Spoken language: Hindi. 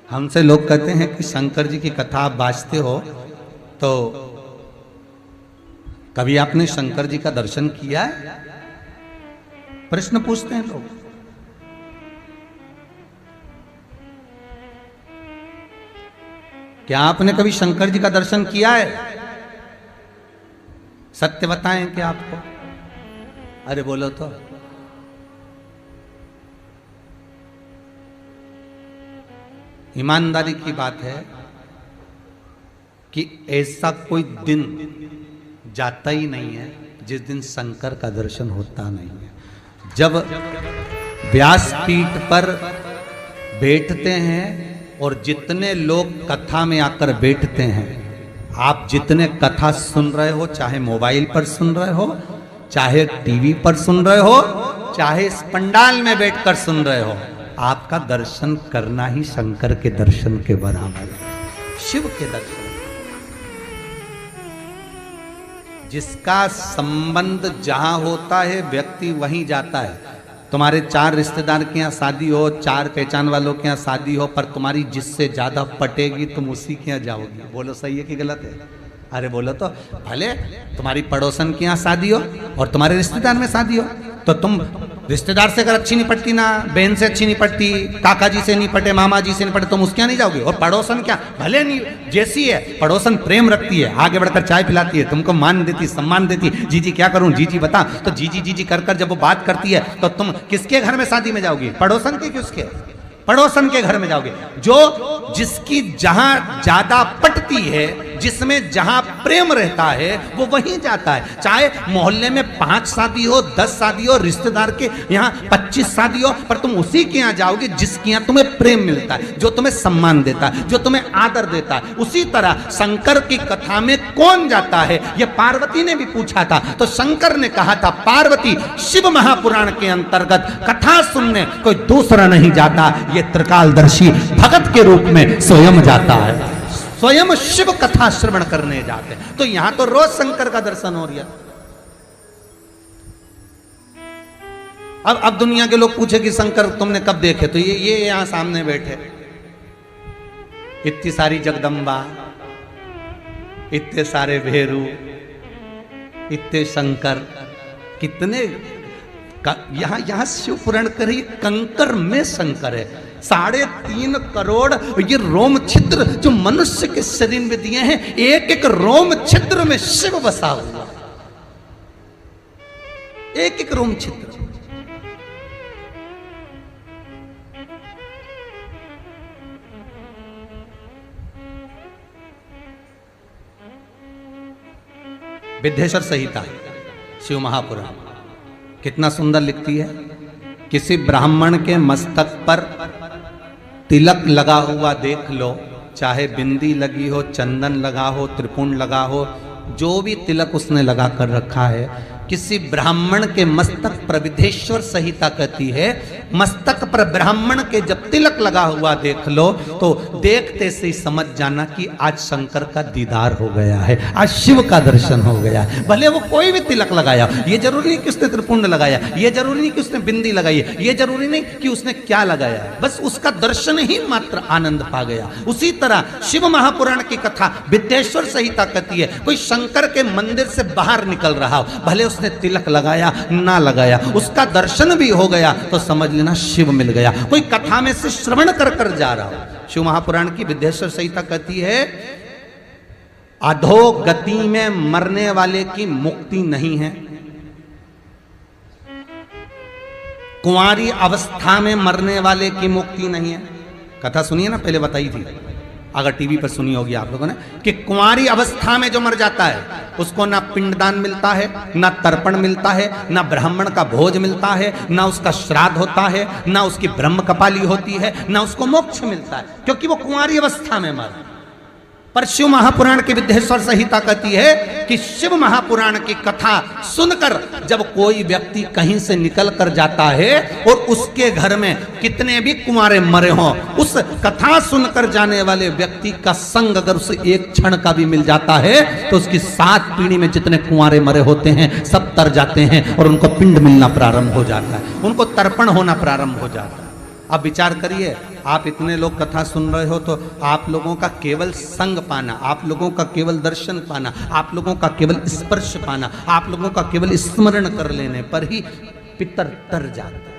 हमसे लोग कहते हैं कि शंकर जी की कथा आप बाँचते हो, तो कभी आपने शंकर जी का दर्शन किया है? प्रश्न पूछते हैं लोग। क्या आपने कभी शंकर जी का दर्शन किया है? सत्य बताएं क्या आपको? अरे बोलो तो। ईमानदारी की बात है कि ऐसा कोई दिन जाता ही नहीं है जिस दिन शंकर का दर्शन होता नहीं है। जब व्यासपीठ पर बैठते हैं और जितने लोग कथा में आकर बैठते हैं, आप जितने कथा सुन रहे हो, चाहे मोबाइल पर सुन रहे हो, चाहे टीवी पर सुन रहे हो, चाहे इस पंडाल में बैठकर सुन रहे हो, आपका दर्शन करना ही शंकर के दर्शन के बराबर है, शिव के दर्शन। जिसका संबंध जहां होता है व्यक्ति वहीं जाता है। तुम्हारे 4 रिश्तेदार के यहाँ शादी हो, 4 पहचान वालों के यहाँ शादी हो, पर तुम्हारी जिससे ज्यादा पटेगी तुम उसी के यहाँ जाओगे। बोलो सही है कि गलत है? अरे बोलो तो। भले तुम्हारी पड़ोसन के यहाँ शादी हो और तुम्हारे रिश्तेदार में शादी हो, तो तुम रिश्तेदार से अगर अच्छी नहीं पटती ना, बहन से अच्छी नहीं पटती, काका जी से नहीं पटे, मामा जी से नहीं पटे, तुम उसके यहाँ नहीं जाओगे। और पड़ोसन क्या, भले नहीं जैसी है पड़ोसन, प्रेम रखती है, आगे बढ़कर चाय पिलाती है, तुमको मान देती, सम्मान देती, जीजी क्या करूं, जीजी बता, तो जीजी जीजी कर कर जब वो बात करती है तो तुम किसके घर में शादी में जाओगी? पड़ोसन के, किसके? पड़ोसन के घर में जाओगे। जो जिसकी जहां ज्यादा पटती है, जिसमें जहां प्रेम रहता है, वो वहीं जाता है। चाहे मोहल्ले में 5 शादी हो, 10 शादी हो, रिश्तेदार के यहाँ 25 शादी हो, पर तुम उसी के यहाँ जाओगे जिसके यहाँ तुम्हें प्रेम मिलता है, जो तुम्हें सम्मान देता है, जो तुम्हें आदर देता है। उसी तरह शंकर की कथा में कौन जाता है? ये पार्वती ने भी पूछा था, तो शंकर ने कहा था, पार्वती, शिव महापुराण के अंतर्गत कथा सुनने कोई दूसरा नहीं जाता, ये त्रिकालदर्शी भगत के रूप में स्वयं जाता है, स्वयं शिव कथा श्रवण करने जाते हैं। तो यहां तो रोज शंकर का दर्शन हो रहा। अब दुनिया के लोग पूछे कि शंकर तुमने कब देखे, तो ये यहां सामने बैठे, इतनी सारी जगदम्बा, इतने सारे भेरू, इतने शंकर, कितने यहां शिव पुराण करिए, कंकर में शंकर है। 3.5 करोड़ ये रोम छिद्र जो मनुष्य के शरीर में दिए हैं, एक एक रोम छिद्र में शिव बसा हुआ, एक एक रोम छिद्र। विद्येश्वर संहिता शिव महापुराण कितना सुंदर लिखती है। किसी ब्राह्मण के मस्तक पर तिलक लगा हुआ देख लो, चाहे बिंदी लगी हो, चंदन लगा हो, त्रिपुंड लगा हो, जो भी तिलक उसने लगा कर रखा है, किसी ब्राह्मण के मस्तक पर, विद्येश्वर संहिता कहती है, मस्तक पर ब्राह्मण के जब तिलक लगा हुआ देख लो, तो देखते से ही समझ जाना कि आज शंकर का दीदार हो गया है, आज शिव का दर्शन हो गया है। भले वो कोई भी तिलक लगाया, ये जरूरी नहीं कि उसने त्रिपुंड लगाया, ये जरूरी नहीं कि उसने बिंदी लगाई है, ये जरूरी नहीं कि उसने क्या लगाया है, बस उसका दर्शन ही मात्र आनंद पा गया। उसी तरह शिव महापुराण की कथा विद्येश्वर संहिता कहती है, कोई शंकर के मंदिर से बाहर निकल रहा हो, भले उसने तिलक लगाया ना लगाया, उसका दर्शन भी हो गया तो समझ लेना शिव मिल गया। कोई कथा में से श्रवण कर कर जा रहा हो। शिव महापुराण की विद्येश्वर संहिता कहती है, अधोगति में मरने वाले की मुक्ति नहीं है, कुंवारी अवस्था में मरने वाले की मुक्ति नहीं है। कथा सुनिए ना, पहले बताई थी, अगर टीवी पर सुनी होगी आप लोगों ने, कि कुंवारी अवस्था में जो मर जाता है उसको ना पिंडदान मिलता है, ना तर्पण मिलता है, ना ब्राह्मण का भोज मिलता है, ना उसका श्राद्ध होता है, ना उसकी ब्रह्म कपाली होती है, ना उसको मोक्ष मिलता है, क्योंकि वो कुंवारी अवस्था में मर। पर शिव महापुराण की विद्येश्वर संहिता कहती है कि शिव महापुराण की कथा सुनकर जब कोई व्यक्ति कहीं से निकल कर जाता है और उसके घर में कितने भी कुंवारे मरे हों, उस कथा सुनकर जाने वाले व्यक्ति का संग अगर उसे एक क्षण का भी मिल जाता है तो उसकी 7 पीढ़ी में जितने कुंवारे मरे होते हैं सब तर जाते हैं और उनको पिंड मिलना प्रारंभ हो जाता है, उनको तर्पण होना प्रारंभ हो जाता है। अब विचार करिए, आप इतने लोग कथा सुन रहे हो तो आप लोगों का केवल संग पाना, आप लोगों का केवल दर्शन पाना, आप लोगों का केवल स्पर्श पाना, आप लोगों का केवल स्मरण कर लेने पर ही पितर तर जाते।